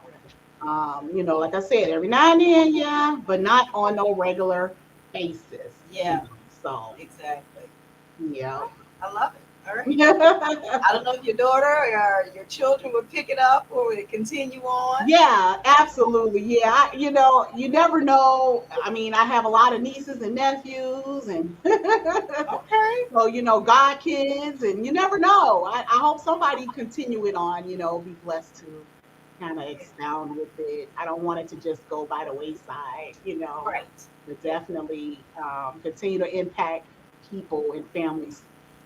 like I said, every now and then, yeah, but not on no regular basis. Yeah. So Exactly. yeah. I love it. All right. I don't know if your daughter or your children would pick it up or would it continue on? Yeah, absolutely. Yeah, you know, you never know. I mean, I have a lot of nieces and nephews, and Okay. so you know, god kids, and you never know. I hope somebody continue it on. You know, be blessed to kind of expound with it. I don't want it to just go by the wayside. You know, Right. but definitely continue to impact people and families,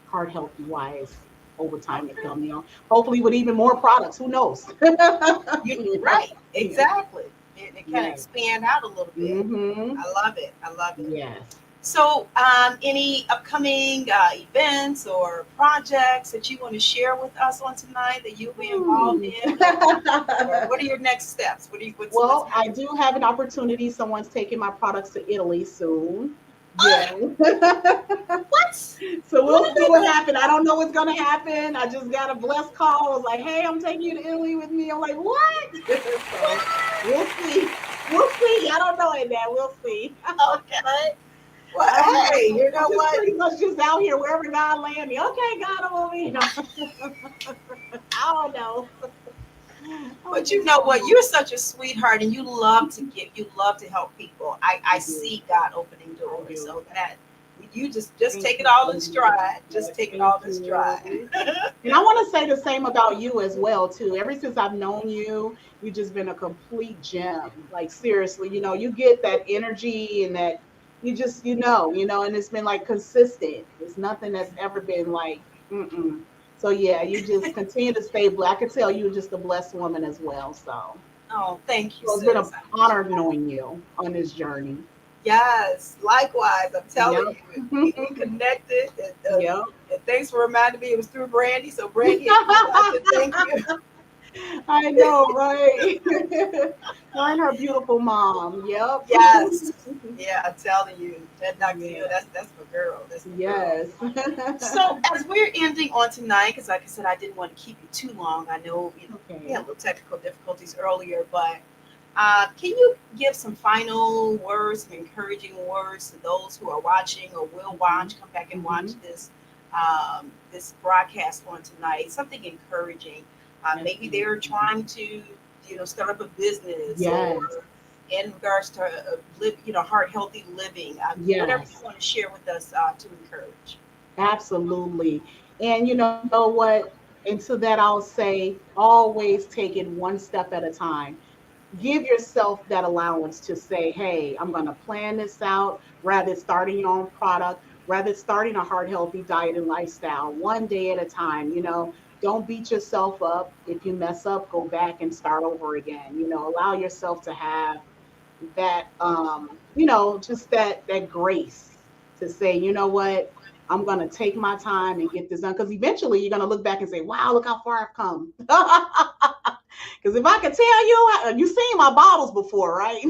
heart healthy wise, over time to come. You know, hopefully with even more products. Who knows? Right. Exactly. It kind of Yes. expand out a little bit. Mm-hmm. I love it. I love it. Yes. So, any upcoming events or projects that you want to share with us on tonight that you'll be involved in? Or what are your next steps? Well, I do have an opportunity. Someone's taking my products to Italy soon. Yeah. What? So we'll see what happens. I don't know what's gonna happen. I just got a blessed call. I was like, hey, I'm taking you to Italy with me. I'm like, what? So we'll see. We'll see. I don't know it that. We'll see. Okay. Well, hey, you know I'm just what? pretty much just out here wherever God land me. Okay, God, I'm over here. I don't know. But you know what? You're such a sweetheart, and you love to give. You love to help people. I see God opening doors, so that you just take it all in stride. Just take it all in stride. And I want to say the same about you as well too. Ever since I've known you, you've just been a complete gem. Like seriously, you know, you get that energy and that you know, and it's been like consistent. It's nothing that's ever been like, mm-mm. So yeah, you just continue to stay blessed. I could tell you're just a blessed woman as well. So Oh, thank you. it's been Sis. an honor knowing you on this journey. Yes, likewise. I'm telling Yep. you, we connected. And, Yep. and thanks for reminding me it was through Brandy. So Brandy, I'd like to thank you. I know, right? Her and her beautiful mom. Yep. Yes. Yeah, I'm telling you, that Dr. Hill, that's my girl. That's my girl. Yes. So as we're ending on tonight, because like I said, I didn't want to keep you too long. I know we had a little technical difficulties earlier, but Can you give some final words, some encouraging words to those who are watching or will watch, come back and watch this this broadcast on tonight? Something encouraging. Maybe they're trying to, start up a business, Yes. or in regards to heart healthy living. Whatever you Yes. want to share with us to encourage. Absolutely. And you know what? And to that, I'll say always take it one step at a time. Give yourself that allowance to say, hey, I'm going to plan this out, rather starting your own product, rather starting a heart healthy diet and lifestyle one day at a time. Don't beat yourself up. If you mess up, go back and start over again. Allow yourself to have that just that grace to say, you know what, I'm going to take my time and get this done, because eventually you're going to look back and say, wow, look how far I've come. Because if I could tell you, you've seen my bottles before, right?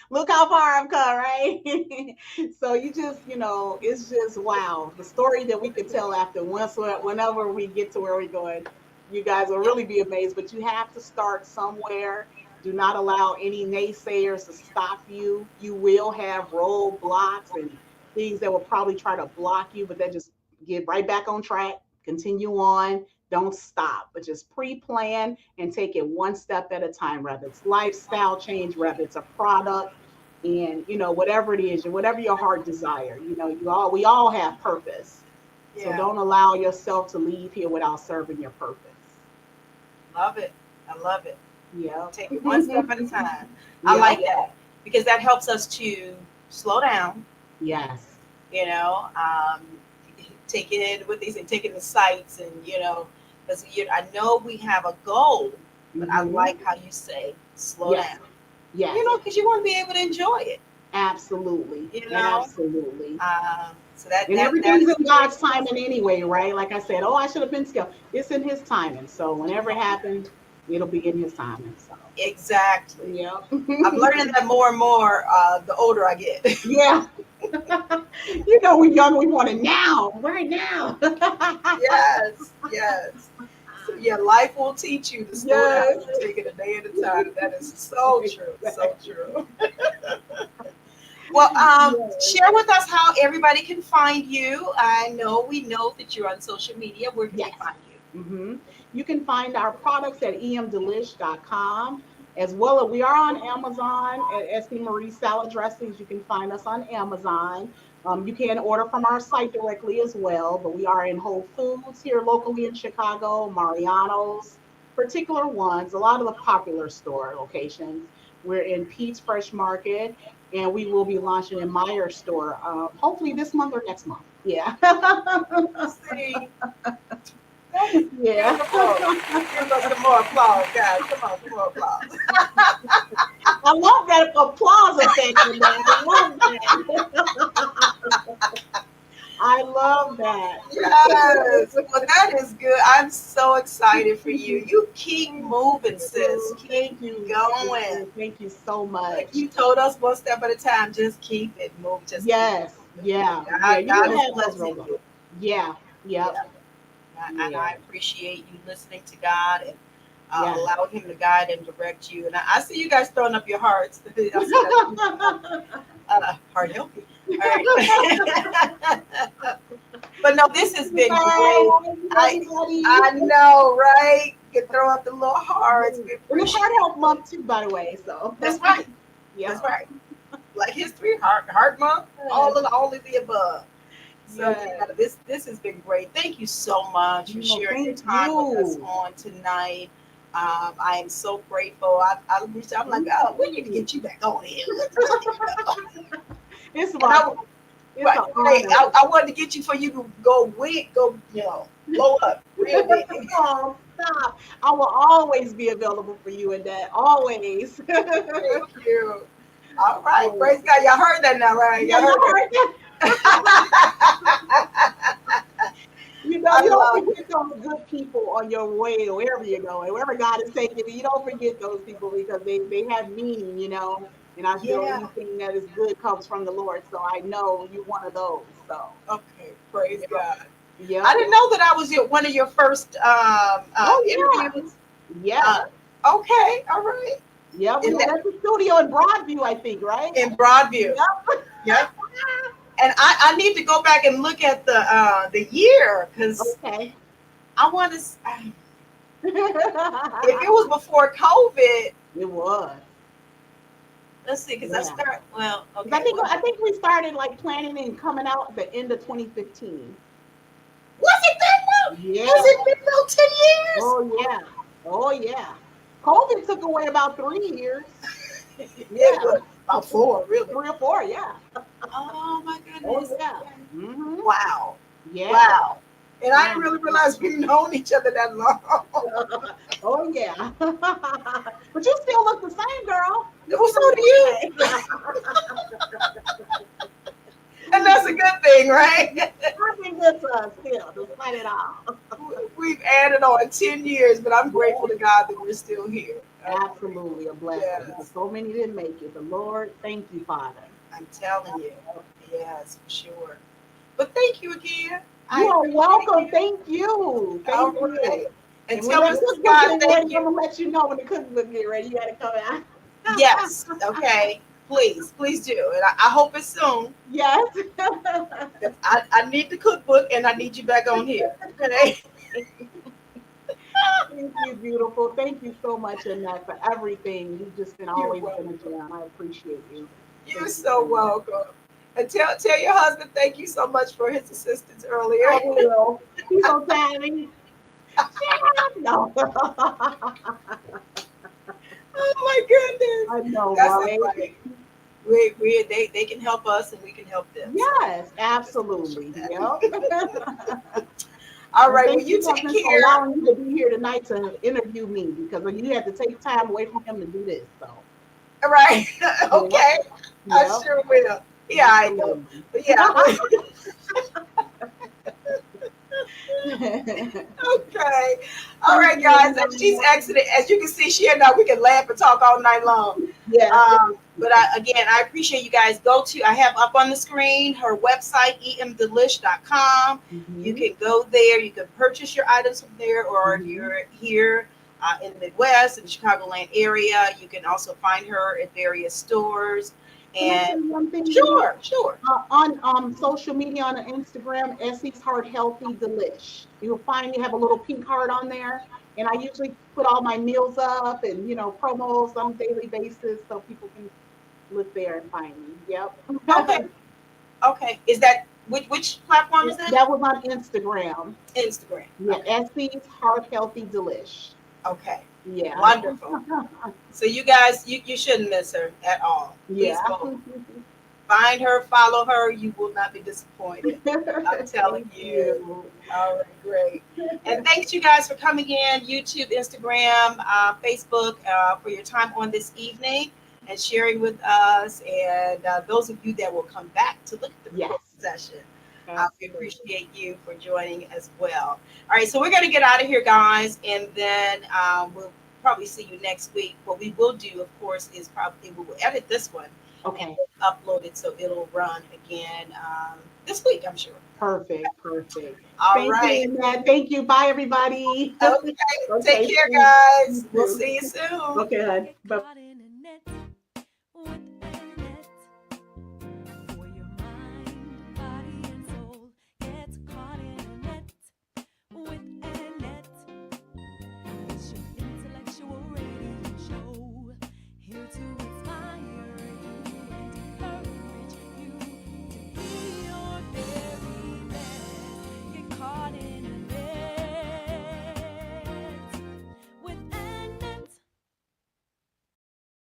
Look how far I've come, right? So you just, it's just wow. The story that we could tell after whenever we get to where we're going, you guys will really be amazed. But you have to start somewhere. Do not allow any naysayers to stop you. You will have roadblocks and things that will probably try to block you, but then just get right back on track, continue on. Don't stop, but just pre-plan and take it one step at a time, whether it's lifestyle change, whether it's a product, and whatever it is, whatever your heart desire. We all have purpose. So Yeah. don't allow yourself to leave here without serving your purpose. Love it. I love it. Yeah. Take it one step at a time. I Yeah. like that because that helps us to slow down, Yes. um, taking it with these and taking the sights and, because I know we have a goal, but I Mhm. like how you say slow Yes. down, Yes. because you want to be able to enjoy it, Absolutely. know? Absolutely. So that, And that everything's is in God's timing anyway, right? Like I said, I should have been skilled. It's in His timing. So whenever it happens, it'll be in His timing. So exactly. yeah. I'm learning that more and more the older I get. Yeah. We're young, we want it now, right now. Yes, yes. So yeah, life will teach you to slow down Yes. and take it a day at a time. That is so true, so true. Well, Yes. share with us how everybody can find you. We know that you're on social media. Where can Yes. they find you? hmm You can find our products at emdelish.com, as well as we are on Amazon at SC Marie Salad Dressings. You can find us on Amazon. You can order from our site directly as well, but we are in Whole Foods here locally in Chicago, Mariano's, particular ones, a lot of the popular store locations. We're in Pete's Fresh Market, and we will be launching in Meyer store, hopefully this month or next month. Yeah. See, that is Yeah. beautiful. Give us some more applause, guys. Come on, some more applause. I love that applause effect. I love that. I love that. Yes, well, that is good. I'm so excited for you. You keep moving, sis. Keep Thank you. going. Thank you so much. Like you told us, one step at a time. Just keep it moving. Just Yes. keep it. Yeah. God, You God will is have those blessing robots. you. Yeah. Yep. Yeah. And Yeah. I appreciate you listening to God and Yeah. allowing Him to guide and direct you. And I see you guys throwing up your hearts. I see that. Heart healthy. All right. But no, this has been great. I know, right? You can throw up the little hearts. We And it's appreciate Heart it. Health Month too, by the way. So That's right. Yeah. That's right. Like history, heart month, all of the above. So Yeah. this has been great. Thank you so much for No, sharing your thank time with us you. on tonight. I am so grateful. I'm like, oh, we need to get you back on here. It's And my it's right, an right. honor. I wanted to get you for you to go blow up real big. Oh, stop. I will always be available for you in that. Always. Thank you. All right, praise God. Y'all heard that now, right? Yeah, Y'all you heard heard that? that. You I don't love forget those good people on your way, wherever you're going, wherever God is taking you. You don't forget those people because they have meaning. And I feel Yeah. anything that is good comes from the Lord. So I know you're one of those. So Okay, praise Yep. God. yeah. I didn't know that I was one of your first Oh yeah. interviews. Yeah. Okay, all right. Yeah, we In were that- at the studio in Broadview, I think, right? In Broadview. Yep. Yep. And I need to go back and look at the year because Okay. I want to. If it was before COVID, It was. let's see, because I Yeah. start. Well, okay. I think we started like planning and coming out at the end of 2015. Was it that long? Yeah. Has it been about 10 years? Oh yeah. Oh yeah. COVID took away about 3 years. Yeah, about 4, really. 3 or 4, yeah. Oh my Oh goodness! yeah. Mm-hmm. Wow, Yeah. wow. And I didn't really realize we've known each other that long. Oh yeah. But you still look the same, girl. Well, so do you. And that's a good thing, right? I think that's us still, despite it all. We've added on 10 years, but I'm grateful to God that we're still here. Absolutely a blessing. Yes. Because so many didn't make it. The Lord, thank you, Father. I'm telling you. Yes, for sure. But thank you again. You are welcome. Thank you. All Thank you. right. And And tell when Mr. the cookbook Scott, get ready, thank I'm you. gonna let you know when the cookbook get ready. You gotta come out. Yes, okay. Please do. And I hope it's soon. Yes. I need the cookbook and I need you back on here. Okay. Thank you, beautiful. Thank you so much, Annette, for everything. You've just been always been a gem. I appreciate you. You're so welcome. And tell your husband thank you so much for his assistance earlier. I will. He's so tiny. No. Oh my goodness. I know, That's right? right. They can help us and we can help them. Yes, absolutely. Yep. All right. Thank Well, you take for care. allowing you to be here tonight to interview me because you had to take time away from him to do this. So. All right. Okay. I Yep. sure will. Yeah, I know. But yeah. Okay. All right, guys. As she's exited, as you can see, she and I, we can laugh and talk all night long. Yeah. But again, I appreciate you guys. I have up on the screen her website, emdelish.com. You can go there. You can purchase your items from there, or if you're here in the Midwest, in the Chicagoland area, you can also find her at various stores. And one thing, sure. On social media, on Instagram, Essie's Heart Healthy Delish. You'll find me have a little pink heart on there, and I usually put all my meals up and promos on a daily basis, so people can look there and find me. Yep. Okay. Is that which platform is that? That was on Instagram. Instagram. Yeah, Essie's Heart Healthy Delish. Okay. Yeah. Wonderful. So you guys, you shouldn't miss her at all. Please Yeah. go find her, follow her. You will not be disappointed. I'm telling you. All right, great. And thanks you guys for coming in, YouTube, Instagram, Facebook, for your time on this evening and sharing with us. And those of you that will come back to look at the session. I appreciate you for joining as well. All right, so we're going to get out of here, guys, and then we'll probably see you next week. What we will do, of course, is we will edit this one. Okay. Upload it so it'll run again this week, I'm sure. Perfect. All right. Thank you, Annette. Thank you. Bye, everybody. Okay. Take care, guys. We'll see you soon. Okay, hon. Bye. Get caught in